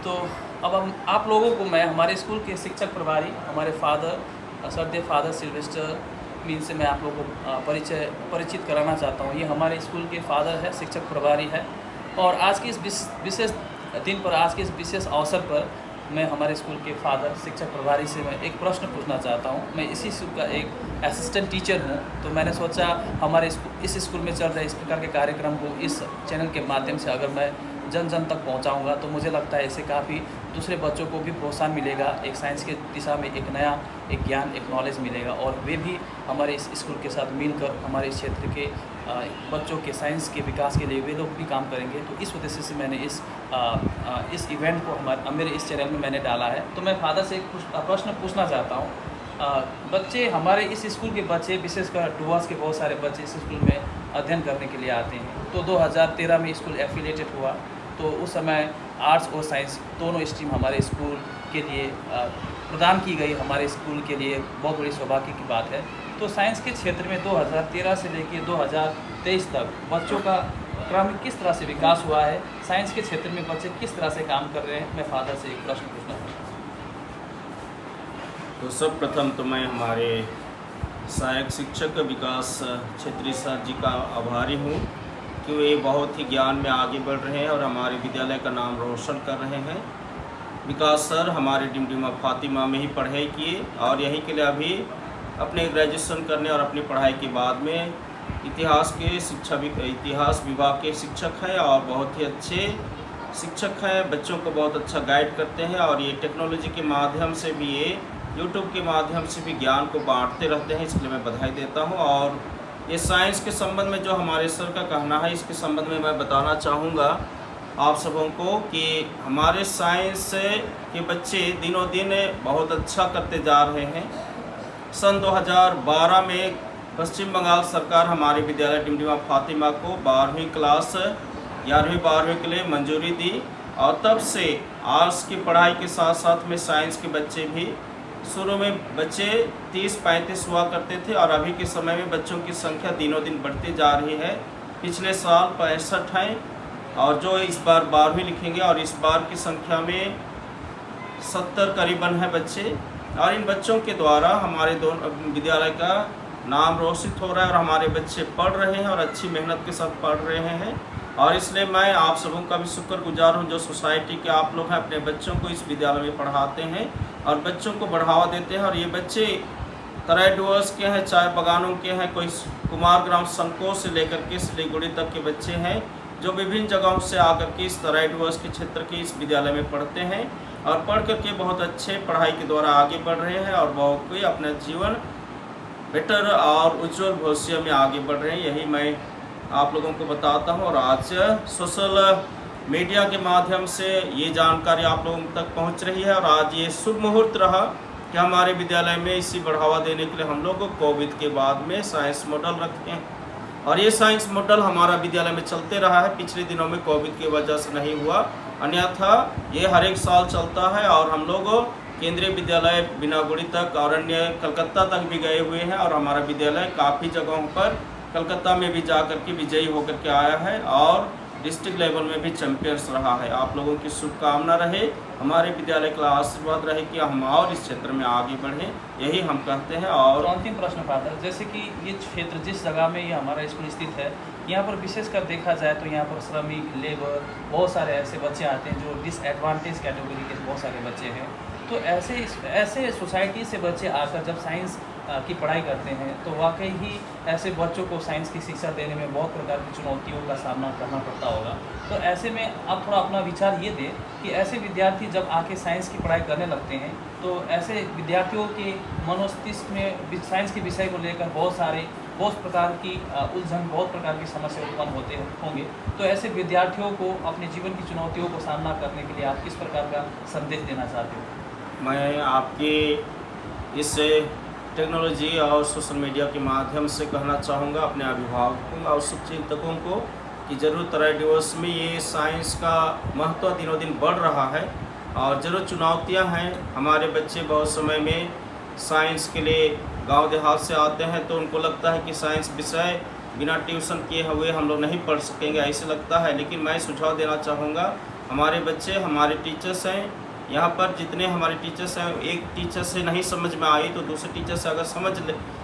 तो अब हम आप लोगों को मैं हमारे स्कूल के शिक्षक प्रभारी हमारे फादर श्रद्धेय फादर सिल्वेस्टर मीन से मैं आप लोगों को परिचित कराना चाहता हूँ। ये हमारे स्कूल के फादर है, शिक्षक प्रभारी है। और आज के इस विशेष दिन पर, आज के इस विशेष अवसर पर मैं हमारे स्कूल के फादर शिक्षक प्रभारी से मैं एक प्रश्न पूछना चाहता हूँ। मैं इसी स्कूल का एक असिस्टेंट टीचर हूँ, तो मैंने सोचा हमारे इस स्कूल में चल रहे इस प्रकार के कार्यक्रम को इस चैनल के माध्यम से अगर मैं जन जन तक पहुँचाऊँगा तो मुझे लगता है इससे काफ़ी दूसरे बच्चों को भी प्रोत्साहन मिलेगा, एक साइंस के दिशा में एक नया एक ज्ञान, एक नॉलेज मिलेगा और वे भी हमारे इस स्कूल के साथ मिलकर हमारे इस क्षेत्र के बच्चों के साइंस के विकास के लिए वे लोग भी काम करेंगे। तो इस उद्देश्य से मैंने इस इवेंट को मेरे इस चैनल में मैंने डाला है। तो मैं फादर से एक प्रश्न पूछना चाहता हूँ। बच्चे हमारे इस स्कूल के बच्चे, विशेषकर डुवर्स के बहुत सारे बच्चे इस स्कूल में अध्ययन करने के लिए आते हैं। तो 2013 में स्कूल एफिलिएटेड हुआ, तो उस समय आर्ट्स और साइंस दोनों स्ट्रीम हमारे स्कूल के लिए प्रदान की गई। हमारे स्कूल के लिए बहुत बड़ी सौभाग्य की बात है। तो साइंस के क्षेत्र में 2013 से लेकर 2023 तक बच्चों का क्रमिक किस तरह से विकास हुआ है, साइंस के क्षेत्र में बच्चे किस तरह से काम कर रहे हैं, मैं फादर से एक प्रश्न पूछना चाहता हूँ। तो सब प्रथम तो मैं हमारे सहायक शिक्षक विकास क्षेत्रीय सर जी का आभारी हूँ कि वे बहुत ही ज्ञान में आगे बढ़ रहे हैं और हमारे विद्यालय का नाम रोशन कर रहे हैं। विकास सर हमारे डिमडिमा फातिमा में ही पढ़ाई किए और यहीं के लिए अभी अपने ग्रेजुएशन करने और अपनी पढ़ाई के बाद में इतिहास विभाग के शिक्षक हैं और बहुत ही अच्छे शिक्षक हैं। बच्चों को बहुत अच्छा गाइड करते हैं और ये टेक्नोलॉजी के माध्यम से भी, ये यूट्यूब के माध्यम से भी ज्ञान को बांटते रहते हैं, इसके लिए मैं बधाई देता हूँ। और ये साइंस के संबंध में जो हमारे सर का कहना है, इसके संबंध में मैं बताना चाहूँगा आप सबों को कि हमारे साइंस के बच्चे दिनों दिन बहुत अच्छा करते जा रहे हैं। सन 2012 में पश्चिम बंगाल सरकार हमारे विद्यालय डिमडिमा फातिमा को 11वीं क्लास 11वीं 12वीं के लिए मंजूरी दी और तब से आर्ट्स की पढ़ाई के साथ साथ में साइंस के बच्चे भी, शुरू में बच्चे 30-35 हुआ करते थे और अभी के समय में बच्चों की संख्या दिनों दिन बढ़ती जा रही है। पिछले साल 65 हैं और जो इस बार 12वीं लिखेंगे और इस बार की संख्या में 70 करीबन है बच्चे। और इन बच्चों के द्वारा हमारे दोनों विद्यालय का नाम रोशित हो रहा है और हमारे बच्चे पढ़ रहे हैं और अच्छी मेहनत के साथ पढ़ रहे हैं। और इसलिए मैं आप सबों का भी शुक्रगुजार हूँ जो सोसाइटी के आप लोग हैं, अपने बच्चों को इस विद्यालय में पढ़ाते हैं और बच्चों को बढ़ावा देते हैं। और ये बच्चे तराई डुवर्स के हैं, चाय बागानों के हैं, कोई कुमार ग्राम संकों से लेकर के सिलीगुड़ी तक के बच्चे हैं जो विभिन्न जगहों से आकर के इस तराई डुवर्स के क्षेत्र के इस विद्यालय में पढ़ते हैं और पढ़ करके बहुत अच्छे पढ़ाई के द्वारा आगे बढ़ रहे हैं और बहुत कोई अपना जीवन बेटर और उज्जवल भविष्य में आगे बढ़ रहे हैं। यही मैं आप लोगों को बताता हूं। और आज सोशल मीडिया के माध्यम से ये जानकारी आप लोगों तक पहुंच रही है और आज ये शुभ मुहूर्त रहा कि हमारे विद्यालय में इसी बढ़ावा देने के लिए हम लोग कोविड के बाद में साइंस मॉडल रखें और ये साइंस मॉडल हमारा विद्यालय में चलते रहा है। पिछले दिनों में कोविड की वजह से नहीं हुआ, अन्यथा ये हर एक साल चलता है। और हम लोग केंद्रीय विद्यालय बिनागुड़ी तक और अन्य कलकत्ता तक भी गए हुए हैं और हमारा विद्यालय काफ़ी जगहों पर कलकत्ता में भी जा कर के विजयी होकर के आया है और डिस्ट्रिक्ट लेवल में भी चैंपियंस रहा है। आप लोगों की शुभकामना रहे, हमारे विद्यालय का आशीर्वाद रहे कि हम और इस क्षेत्र में आगे बढ़ें, यही हम कहते हैं। और अंतिम प्रश्न फादर, जैसे कि ये क्षेत्र जिस जगह में ये हमारा स्कूल स्थित है, यहाँ पर विशेषकर देखा जाए तो यहाँ पर श्रमिक, लेबर, बहुत सारे ऐसे बच्चे आते हैं जो डिसएडवांटेज कैटेगरी के बहुत सारे बच्चे हैं। तो ऐसे सोसाइटी से बच्चे आकर जब साइंस की पढ़ाई करते हैं तो वाकई ही ऐसे बच्चों को साइंस की शिक्षा देने में बहुत प्रकार की चुनौतियों का सामना करना पड़ता होगा। तो ऐसे में आप थोड़ा अपना विचार ये दें कि ऐसे विद्यार्थी जब आके साइंस की पढ़ाई करने लगते हैं तो ऐसे विद्यार्थियों के मनोस्तिष्क में साइंस के विषय को लेकर बहुत प्रकार की उलझन, बहुत प्रकार की समस्या उत्पन्न होंगे। तो ऐसे विद्यार्थियों को अपने जीवन की चुनौतियों को सामना करने के लिए आप किस प्रकार का संदेश देना चाहते हो? मैं आपके इस टेक्नोलॉजी और सोशल मीडिया के माध्यम से कहना चाहूँगा अपने अभिभावकों और शुभचिंतकों को कि ज़रूर तराई डुवर्स में ये साइंस का महत्व दिनों दिन बढ़ रहा है और ज़रूर चुनौतियाँ हैं। हमारे बच्चे बहुत समय में साइंस के लिए गांव देहात से आते हैं तो उनको लगता है कि साइंस विषय बिना ट्यूशन किए हुए हम लोग नहीं पढ़ सकेंगे, ऐसे लगता है। लेकिन मैं सुझाव देना चाहूँगा हमारे बच्चे हमारे टीचर्स हैं। यहाँ पर जितने हमारे टीचर्स हैं, एक टीचर से नहीं समझ में आई तो दूसरे टीचर से अगर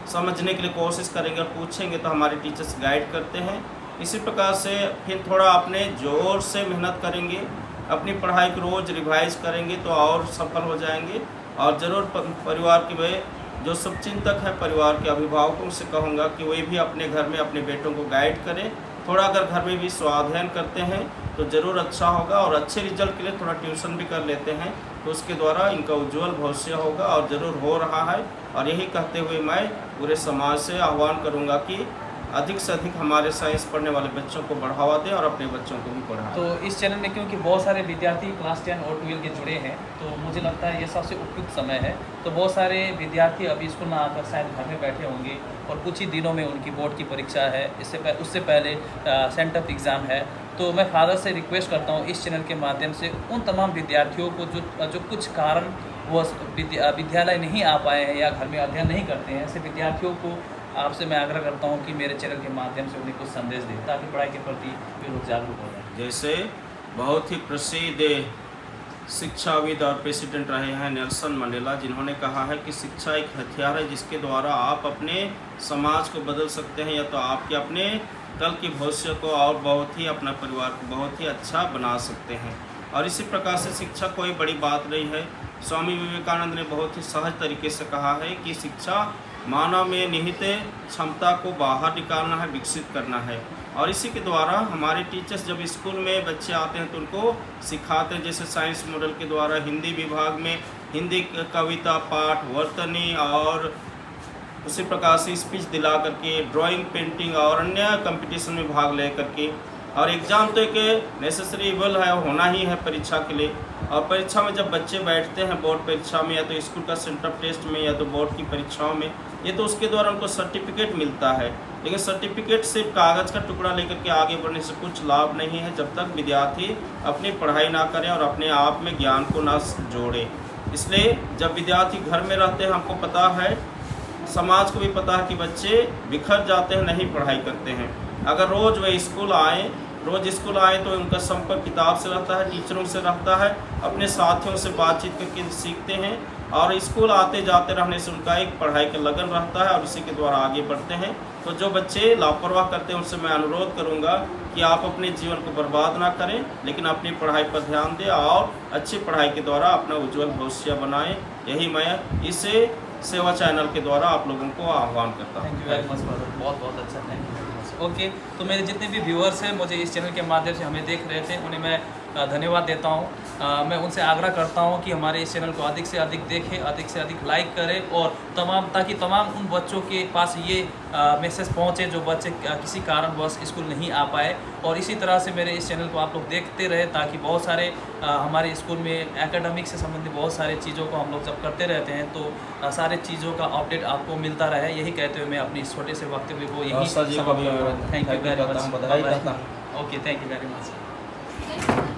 समझने के लिए कोशिश करेंगे और पूछेंगे तो हमारे टीचर्स गाइड करते हैं। इसी प्रकार से फिर थोड़ा अपने ज़ोर से मेहनत करेंगे, अपनी पढ़ाई को रोज़ रिवाइज करेंगे तो और सफल हो जाएंगे। और ज़रूर परिवार के वे जो शुभचिंतक हैं, परिवार के अभिभावकों से कहूँगा कि वे भी अपने घर में अपने बेटों को गाइड करें। थोड़ा अगर घर में भी स्वाध्याय करते हैं तो ज़रूर अच्छा होगा, और अच्छे रिजल्ट के लिए थोड़ा ट्यूशन भी कर लेते हैं तो उसके द्वारा इनका उज्जवल भविष्य होगा, और ज़रूर हो रहा है। और यही कहते हुए मैं पूरे समाज से आह्वान करूँगा कि अधिक से अधिक हमारे साइंस पढ़ने वाले बच्चों को बढ़ावा दें और अपने बच्चों को भी पढ़ाएं। तो इस चैनल में क्योंकि बहुत सारे विद्यार्थी क्लास 10 और 12 के जुड़े हैं, तो मुझे लगता है ये सबसे उपयुक्त समय है। तो बहुत सारे विद्यार्थी अभी स्कूल ना आकर शायद घर में बैठे होंगे और कुछ ही दिनों में उनकी बोर्ड की परीक्षा है, उससे पहले सेंटअप एग्ज़ाम है। तो मैं फादर से रिक्वेस्ट करता हूँ इस चैनल के माध्यम से उन तमाम विद्यार्थियों को जो कुछ कारण वो विद्यालय नहीं आ पाए हैं या घर में अध्ययन नहीं करते हैं, ऐसे विद्यार्थियों को आपसे मैं आग्रह करता हूँ कि मेरे चैनल के माध्यम से उन्हें कुछ संदेश दें ताकि पढ़ाई के प्रति वे लोग जागरूक हो जाएं। जैसे बहुत ही प्रसिद्ध शिक्षाविद और प्रेसिडेंट रहे हैं नेल्सन मंडेला, जिन्होंने कहा है कि शिक्षा एक हथियार है जिसके द्वारा आप अपने समाज को बदल सकते हैं, या तो आपके अपने कल के भविष्य को और बहुत ही अपना परिवार को बहुत ही अच्छा बना सकते हैं। और इसी प्रकार से शिक्षा कोई बड़ी बात नहीं है। स्वामी विवेकानंद ने बहुत ही सहज तरीके से कहा है कि शिक्षा मानव में निहित क्षमता को बाहर निकालना है, विकसित करना है। और इसी के द्वारा हमारे टीचर्स जब स्कूल में बच्चे आते हैं तो उनको सिखाते हैं, जैसे साइंस मॉडल के द्वारा हिंदी विभाग में हिंदी कविता पाठ वर्तनी और उसी प्रकार से स्पीच दिला करके, ड्राइंग पेंटिंग और अन्य कंपटीशन में भाग ले करके। और एग्ज़ाम तो एक नेसेसरी इवल है, होना ही है परीक्षा के लिए। और परीक्षा में जब बच्चे बैठते हैं बोर्ड परीक्षा में, या तो स्कूल का सेंटर टेस्ट में या तो बोर्ड की परीक्षाओं में, ये तो उसके द्वारा उनको सर्टिफिकेट मिलता है। लेकिन सर्टिफिकेट सिर्फ कागज़ का टुकड़ा लेकर के आगे बढ़ने से कुछ लाभ नहीं है जब तक विद्यार्थी अपनी पढ़ाई ना करें और अपने आप में ज्ञान को ना जोड़े। इसलिए जब विद्यार्थी घर में रहते हैं, हमको पता है, समाज को भी पता है कि बच्चे बिखर जाते हैं, नहीं पढ़ाई करते हैं। अगर रोज़ वे स्कूल आए तो उनका संपर्क किताब से रहता है, टीचरों से रहता है, अपने साथियों से बातचीत करके सीखते हैं। और स्कूल आते जाते रहने से उनका एक पढ़ाई का लगन रहता है और इसी के द्वारा आगे बढ़ते हैं। तो जो बच्चे लापरवाह करते हैं उनसे मैं अनुरोध करूंगा कि आप अपने जीवन को बर्बाद ना करें, लेकिन अपनी पढ़ाई पर ध्यान दें और अच्छी पढ़ाई के द्वारा अपना उज्जवल भविष्य बनाएं। यही मैं इस सेवा चैनल के द्वारा आप लोगों को आह्वान करता हूँ। Thank you very much father, बहुत बहुत अच्छा, thank you very much. Okay, तो मेरे जितने भी व्यूअर्स हैं मुझे इस चैनल के माध्यम से हमें देख रहे थे, उन्हें मैं धन्यवाद देता हूँ। मैं उनसे आग्रह करता हूँ कि हमारे इस चैनल को अधिक से अधिक देखें, अधिक से अधिक लाइक करें, और ताकि तमाम उन बच्चों के पास ये मैसेज पहुँचे जो बच्चे किसी कारणवश स्कूल नहीं आ पाए। और इसी तरह से मेरे इस चैनल को आप लोग देखते रहे ताकि बहुत सारे हमारे स्कूल में एकेडमिक से संबंधित बहुत सारे चीज़ों को हम लोग जब करते रहते हैं तो सारे चीज़ों का अपडेट आपको मिलता रहे। यही कहते हुए मैं अपनी इस छोटे से वक्तव्य को यही thank you very much. Okay, thank you very much.